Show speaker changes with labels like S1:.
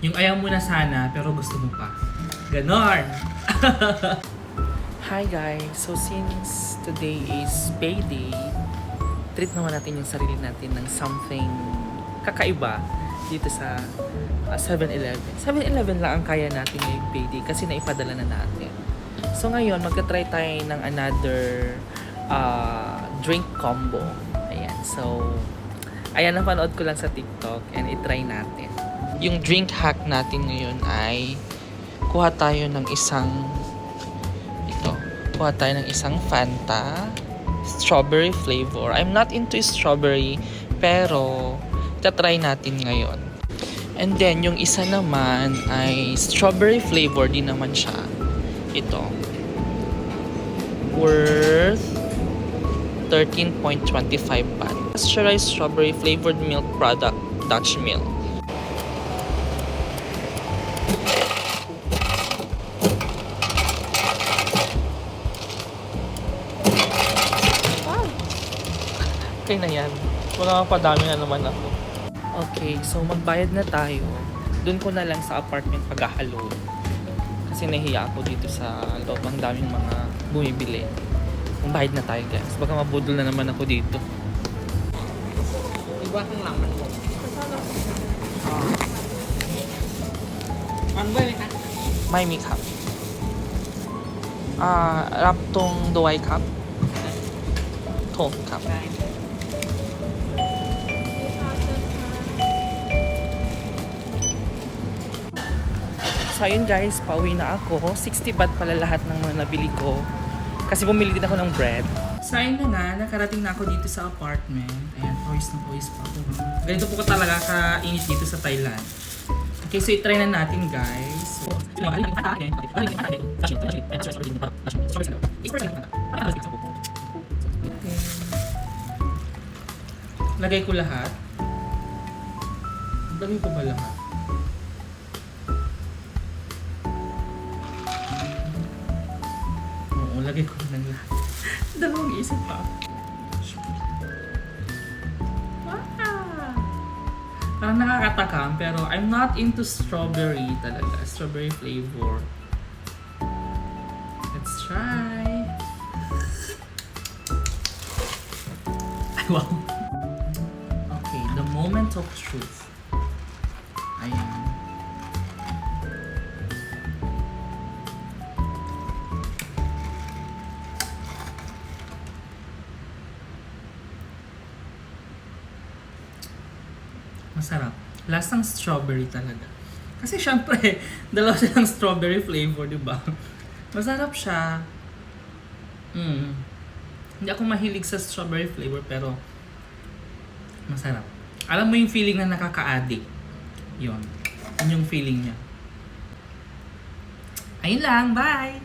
S1: Yung ayaw mo na sana, pero gusto mo pa. Ganon! Hi guys! So since today is payday, treat naman natin yung sarili natin ng something kakaiba dito sa 7-Eleven. 7-Eleven lang ang kaya natin ngayong payday kasi naipadala na natin. So ngayon, magka-try tayo ng another drink combo. Ayan. So, ayan, napanood ko lang sa TikTok and itry natin. Yung drink hack natin ngayon ay kuha tayo ng isang Fanta strawberry flavor. I'm not into strawberry pero tatry natin ngayon. And then yung isa naman ay strawberry flavor din naman siya. Ito. Worth 13.25 baht. Pasteurized strawberry flavored milk product, Dutch Mill. Okay na yan. Wala padami na naman ako. Okay, so magbayad na tayo. Doon ko na lang sa apartment paghahalo. Kasi nahiya ako dito sa loob. Ang daming mga bumibili. Magbayad na tayo guys. Baka mabudol na naman ako dito. Iba kang laman mo. Ano ba yun? May makeup. Raptong Dawai Cup. Tong Cup. So ayun guys, pauwi na ako. 60 baht pala lahat ng mga nabili ko. Kasi bumili din ako ng bread. So ayun na nga, nakarating na ako dito sa apartment. Ayan, pawis na pawis pa ako. Ganito po ko talaga kainit dito sa Thailand. Okay, so itry na natin guys. So, lagay ko lahat. Lagay ko ba lahat? Lagay ko ng lahat. Dalawang isip pa. Parang nakakatakam, pero I'm not into strawberry talaga. Strawberry flavor. Let's try. Ay, wow. Okay, the moment of truth. Ayan. Masarap. Lasang strawberry talaga. Kasi syempre, dalawa silang strawberry flavor, di ba? Masarap siya. Hindi ako mahilig sa strawberry flavor, pero masarap. Alam mo yung feeling na nakaka-addict. Yun. Yun yung feeling niya. Ayun lang. Bye!